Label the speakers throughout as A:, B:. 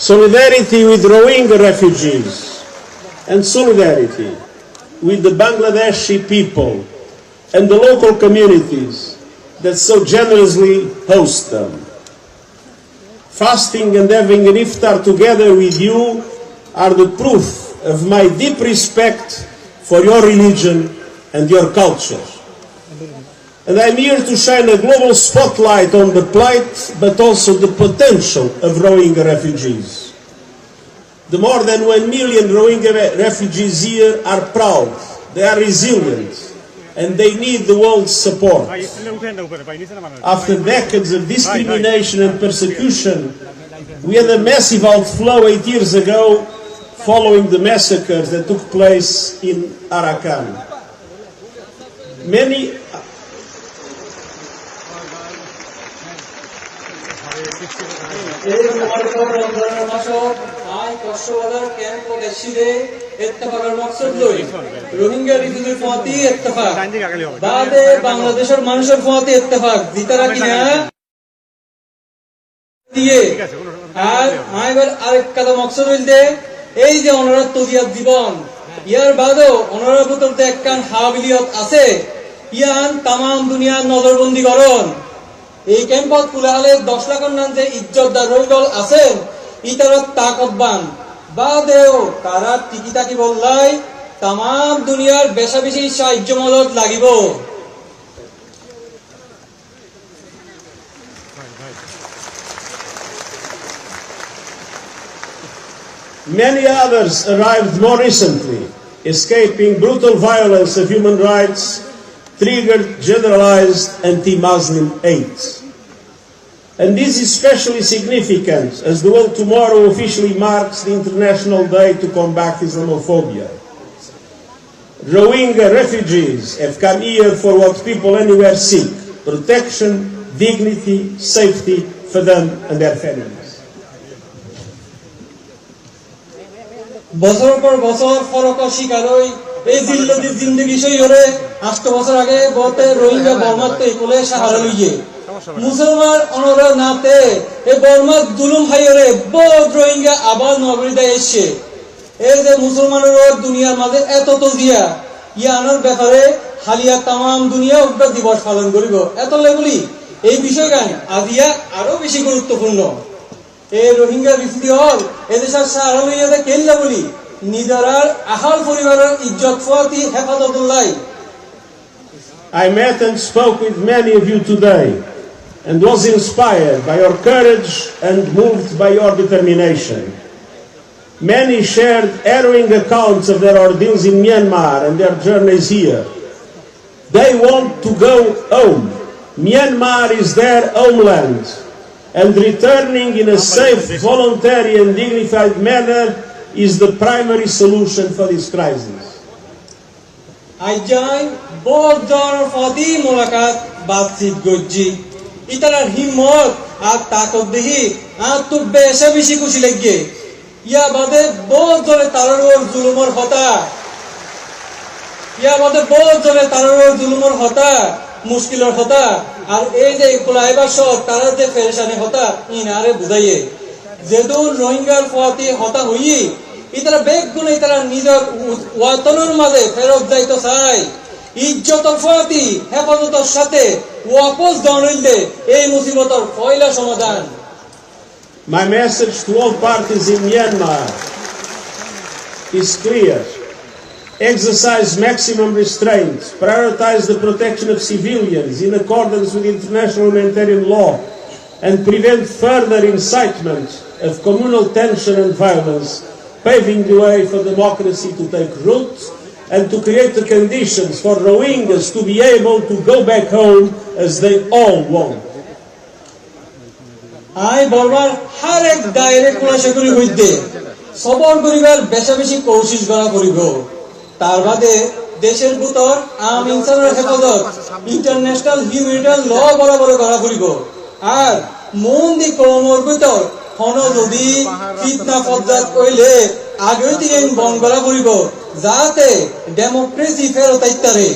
A: Solidarity with Rohingya refugees and solidarity with the Bangladeshi people and the local communities that so generously host them. Fasting and having an iftar together with you are the proof of my deep respect for your religion and your culture. And I'm here to shine a global spotlight on the plight, but also the potential of Rohingya refugees. The more than 1 million Rohingya refugees here are proud, they are resilient, and they need the world's support. After decades of discrimination and persecution, we had a massive outflow 8 years ago following the massacres that took place in Arakan. Many
B: Rohingya রিফিউজির ফতি Ittefaq বাদে বাংলাদেশের মানুষের ফতি ইত্তেফাক জিতারা কিনা দিয়ে আর আইবার আরেক কথা মকসদ হইলতে এই যে ওনারা তবিয়ত জীবন ইয়ার বাদেও ওনারা ভিতর যে একখান হাবিলিয়ত আছে ইয়ান তামাম দুনিয়ার নজরবন্দি করন এই ক্যাম্পত কুলাহালে 10 লাখের নাম যে ইজ্জতদার রইদল আছেন ইতারা তাকতবান বাদেও তারা টিকিটাকি বললাই তামাম দুনিয়ার বেশা বেশি সাহায্য মদত লাগিব
A: Many others arrived more recently, escaping brutal violence of human rights, triggered generalized anti-Muslim hate. And this is especially significant as the world tomorrow officially marks the International Day to combat Islamophobia. Rohingya refugees have come here for what people anywhere seek: protection, dignity, safety for them and their families.
B: বছর পর বছর ফরক শিকার হই এই জিল্লতি জিন্দেগি সইরে 8 বছর আগে বতে রোহিঙ্গা বর্মাতে কোলে সাহারা লইয়ে মুসলমান অনরা নাতে এই বর্মা জুলুম হাইরে বহুত রোহিঙ্গা আবার নগরীতে এসে এই যে মুসলমানের দুনিয়ার মাঝে এত তজিয়া ইয়ানোর ব্যাপারে হালিয়া তামাম দুনিয়া উদ্যোগ দিবস পালন করিব এত লেগুলি এই বিষয়গান আজিয়া আরো বেশি গুরুত্বপূর্ণ এই রোহিঙ্গা রিফিউজি হল এদেশের সাহারা লইয়াতে কেল্লা বলি নিজারার আহাল পরিবারের ইজ্জত ফতি হেফাজতুল্লাহ
A: I met and spoke with many of you today and was inspired by your courage and moved by your determination. Many shared harrowing accounts of their ordeals in Myanmar and their journeys here. They want to go home. Myanmar is their homeland, and returning in a safe, voluntary and dignified manner is the primary solution for this crisis.
B: I join both donor for the mulakat batsit gojji itarar himmot আর তাকত দেহি আর তো বেশি বেশি খুশি লাগে ইয়া বাদে বহুত জনে তারার জুলুমর হতা ইয়া বাদে বহুত জনে তারার জুলুমর হতা মুশকিলের হতা আর এই যে কুলাইবার সব তারা যে পেরেশানি হতা ইনারে বুঝাইয়ে যেদুন রোহিঙ্গার ফতি হতা হই ইতারা বেগুনে ইতারা নিজের ওয়াতনের মাঝে ফেরত যাইতো চাই ইজ্জতর ফতি হেফাজতের সাথে ওয়াপস দাঁড়াইলে এই মুসিবতের পয়লা সমাধান
A: My message to all parties in Myanmar is clear. Exercise maximum restraint, prioritize the protection of civilians in accordance with international humanitarian law, and prevent further incitement of communal tension and violence, paving the way for democracy to take root and to create the conditions for Rohingyas to be able to go back home as they all want.
B: I বলবার হর এক দায়রে কোলাশে করি হইতে সবর করিবার বেশা বেশি কোশিশ করা করিব তার বাদে দেশের ভিতর আম ইনসানের হেফাজত ইন্টারন্যাশনাল হিউম্যানিটারিয়ান ল বরাবর করা করিব আর মন দি কমর ভিতর হন যদি ফিতনা ফজ্জাত কইলে আগে থেকে বন্ধ করা করিব যাতে ডেমোক্রেসি ফেরত আইতারে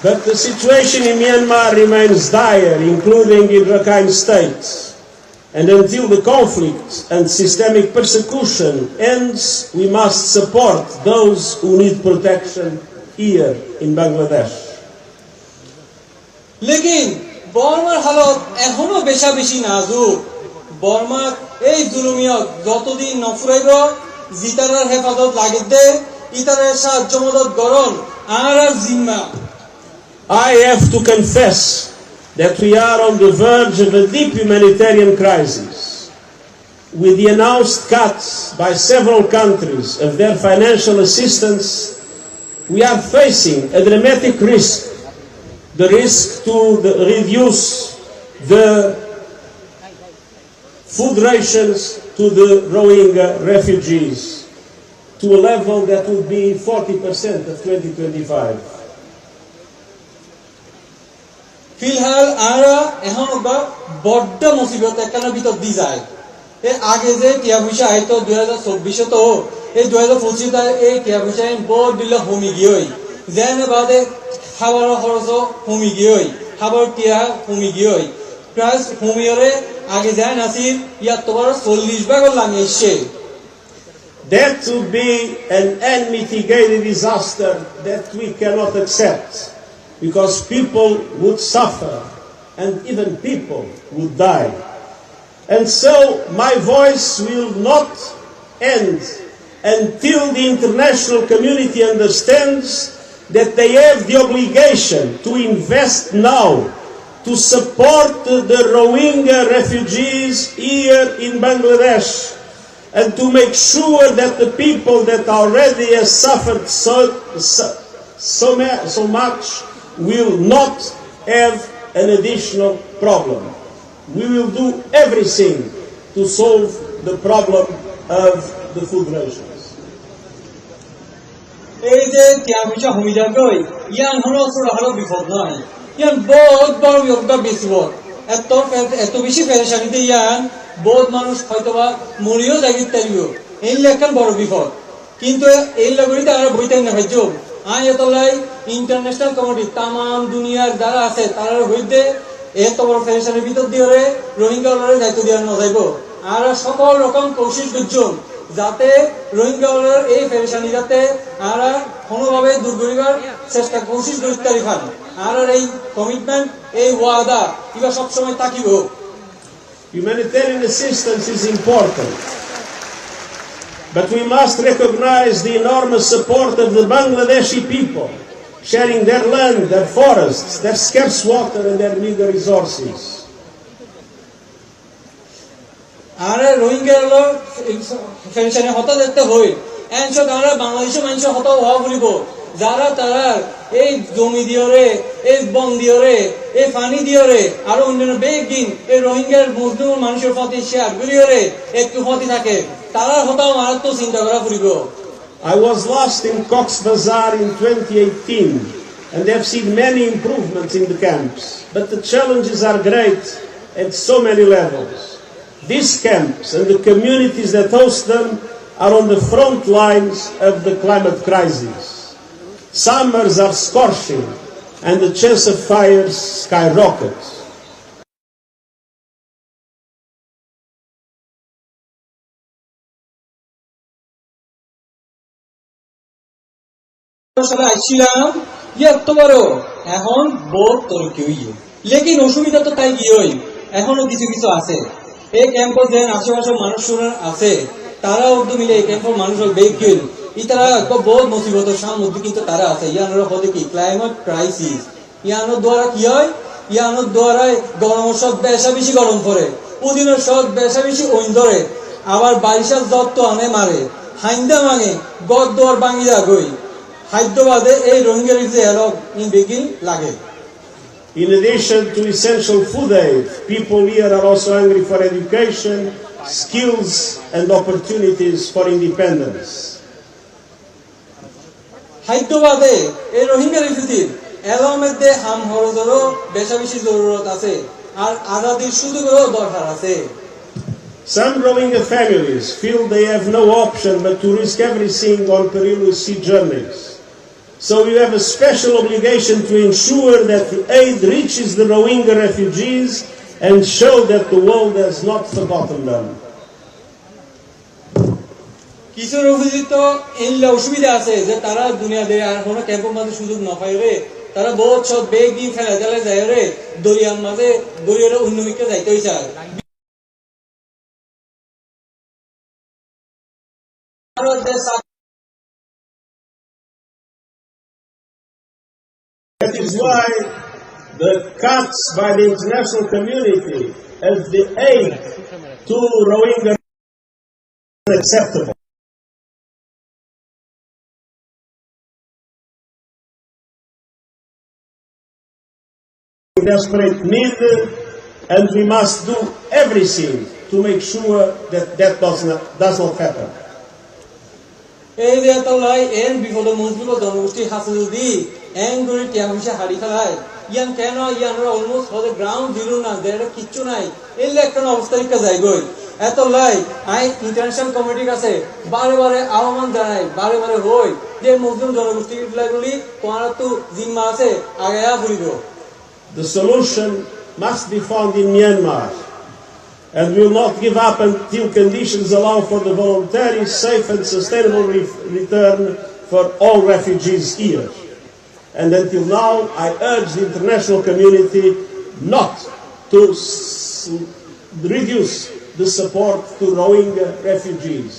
A: But the situation in Myanmar remains dire, including in Rakhine State. And until the conflict and systemic persecution ends, we must support those who need protection here in Bangladesh.
B: লেকিন বর্মার হালত এখনো বেশা বেশি নাজুক। বর্মার এই জুলুমিয়ত যতদিন নফুরাইব জিতারার হেফাজত লাগিতে ইতারের সাহায্য মদত গরণ আর জিম্মা।
A: I have to confess that we are on the verge of a deep humanitarian crisis. With the announced cuts by several countries of their financial assistance, we are facing a dramatic risk. The risk to reduce the food rations to the Rohingya refugees to a level that would be 40% of 2025.
B: ফিলহাল আরা এখন বড্ড মুসিবত একখানা ভিতর দি যায়। এর আগে যে টিয়া পয়সা হয়তো 2024 তো এই 2025 এই টিয়া পয়সা বড় দিলে কমি গিয়ে যেন বাদে খাবার খরচ কমি গিয়ে খাবার টিয়া কমি গিয়ে প্রায় কমিয়রে আগে যায় নাসির ইয়ার তোমার 40 ভাগ লাগিয়েছে।
A: That would be an unmitigated disaster that we cannot accept, because people would suffer and even people would die. And so my voice will not end until the international community understands that they have the obligation to invest now to support the Rohingya refugees here in Bangladesh, and to make sure that the people that already have suffered so much will not have an additional problem. We will do everything to solve the problem of the food rations.
B: এই যে ত্যাগিচা হুমিজা গই ইয়ান হলো ছোট হলো বিপদ নয়, ইয়ান বহুত বড় বিপদ বেশি বড়। এত বেশি পেরেশানিতে ইয়ান বহুত মানুষ হয়তোবা মরিও জাগিত তারিব, এই লেখান বড় বিপদ। কিন্তু এই লগরিতে আর বইতে না ভাইজ আয়তলাই ইন্টারন্যাশনাল কমিটি তামাম দুনিয়ার যারা আছে তারা হইতে এত বড় পেরেশানির ভিতর দিয়ে রোহিঙ্গাদের দায়িত্ব দেওয়া না যাইব। আর সকল রকম কোশিশ করছেন যাতে রোহিঙ্গাদের এই পেরেশানি যাতে আর কোনোভাবে দূর করিবার চেষ্টা কোশিশ করতে পারেন। আর এই কমিটমেন্ট এই ওয়াদা এগুলো সবসময় থাকিব।
A: Humanitarian assistance is important, but we must recognize the enormous support of the Bangladeshi people, sharing their land, their forests, their scarce water and their meager resources.
B: আর রোহিঙ্গা পেরেশানি হতা দেখতে হই এনশো তারা বাংলাদেশের মানুষের হতা হওয়া বলিব যারা তারা এই জমি দিয়রে এই বন দিয়রে এই পানি দিয়রে আরো অন্যান্য বেগিন এই রোহিঙ্গার মুসলিম মানুষের প্রতি শেয়ার গুলিয়রে একটু প্রতি থাকে তারা হতাও মারাত্মক চিন্তা করা পড়িব।
A: I was last in Cox's Bazar in 2018 and have seen many improvements in the camps, but the challenges are great at so many levels. These camps and the communities that host them are on the front lines of the climate crisis. Summers are scorching and the chance of fires skyrockets.
B: আইছিলাম এত বড় এখন বহুত তরকি হইয়ে লেকিন অসুবিধা তো তাই গিয়ে এখনো কিছু কিছু আছে। এই ক্যাম্পে যে আশেপাশের মানুষ আছে তারা উর্দু মিলে এই ক্যাম্পের মানুষ বেগিল ইতারা বহুত মুসিবতের সামনে কিন্তু তারা আছে। ইয়ানোর হতে কি ক্লাইমেট ক্রাইসিস, ইয়ানোর দ্বারা কি হয়, ইয়ানোর দ্বারা গরমের সব বেশা বেশি গরম পড়ে, উদিনের সব বেশা বেশি ওইন ধরে, আবার বারিশার যত আনে মারে হাইন্দা মাঙে গদ দোয়ার বাঙ্গিয়া গই খাদ্যবাদে এই রোহিঙ্গার যে এলক ইন বেগিন লাগে।
A: In addition to essential food aid, people here are also hungry for education, skills and opportunities for independence.
B: খাদ্যবাদে এই রোহিঙ্গা রিফিউজির এর মধ্যে হাম হরজরও বেশা বেশি জরুরত আছে আর আজাদির সুযোগেরও দরকার আছে।
A: Some Rohingya families feel they have no option but to risk everything on perilous sea journeys. So we have a special obligation to ensure that the aid reaches the Rohingya refugees and show that the world has not forgotten them.
B: কিছু refugee তো এইলা অসুবিধা আছে যে তারা দুনিয়া দিয়ে আর কোনো ক্যাম্পের মাঝে সুযোগ না পাই রে, তারা বহুত সব বেগ দিয়ে ফেলা চলে যায় রে, দরিয়ার মাঝে দরিয়ার অন্যমিকে যাইতেই চায়।
A: That is why the cuts by the international community as the aid to Rohingya are unacceptable. Desperate need, and we must do everything to make sure that that does not happen.
B: এই যে তলাই N বিপদ মুসলিম জনগোষ্ঠী হাসে যদি N করে টিয়া পয়সা হারি ফেলায় ইয়ান কেন ইয়ানরা almost for the ground zero না দেড় কিচ্ছু নাই এলে একটা অবস্থা রেখে যায় গই এত লাই আই ইন্টারন্যাশনাল কমিটির কাছে বারে বারে আহ্বান জানাই বারে বারে হই যে মুসলিম জনগোষ্ঠী গুলি তোমার তো জিম্মা আছে আগায়া ফুরিব।
A: The solution must be found in Myanmar, and we will not give up until conditions allow for the voluntary, safe and sustainable return for all refugees here. And until now, I urge the international community not to reduce the support to Rohingya refugees.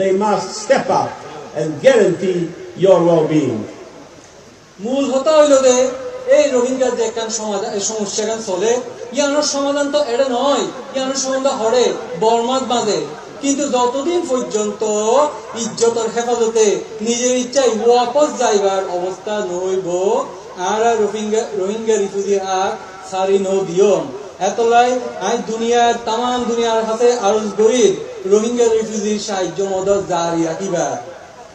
A: They must step up and guarantee your well-being.
B: মূল হতা হইল যে এই রোহিঙ্গার যে একখান সমস্যা গান চলে ইয়ানোর সমাধান তো এটা নয়, ইয়ানোর সমাধান হরে বর্মাত বাঁধে, কিন্তু যতদিন পর্যন্ত ইজ্জতের হেফাজতে নিজের ইচ্ছায় ওয়াপস যাইবার অবস্থা নইব আর রোহিঙ্গা রিফিউজি আর সারি ন দিও এতলাই আই দুনিয়ার তাম দুনিয়ার হাতে আরজ করি রোহিঙ্গা রিফিউজির সাহায্য মদত জারি রাখিবা।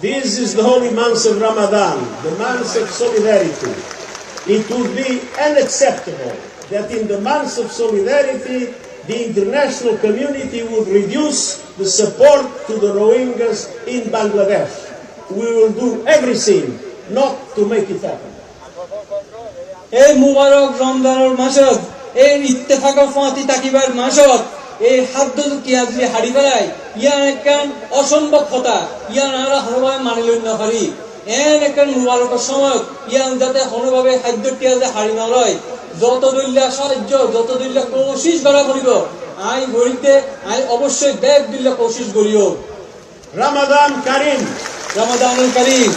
A: This is the holy month of Ramadan, the month of solidarity. It would be unacceptable that in the month of solidarity, the international community would reduce the support to the Rohingyas in Bangladesh. We will do everything not to make it happen.
B: এই মুবারক রমজানের মাসত এই ইত্তেফাক ফাঁতি তাকিবার মাসত এই হাদ্দ কিয়াজলি হাড়ি ফেলায় ইয়ান একখান অসম্ভব কথা ইয়ান আমরা হরভাবে মানি লই না পারি এন একখান মুবারকের সময় ইয়ান যাতে হরভাবে খাদ্য টিয়াজে হাড়ি না লয় যত দৈল্যা সাহায্য যত দৈল্যা কোশিশ করা করিব আই গরিতে আই অবশ্যই ব্যাগ দিল্লা কোশিশ করিও।
A: Ramadan Karim.
B: রমাদানুল কারীম।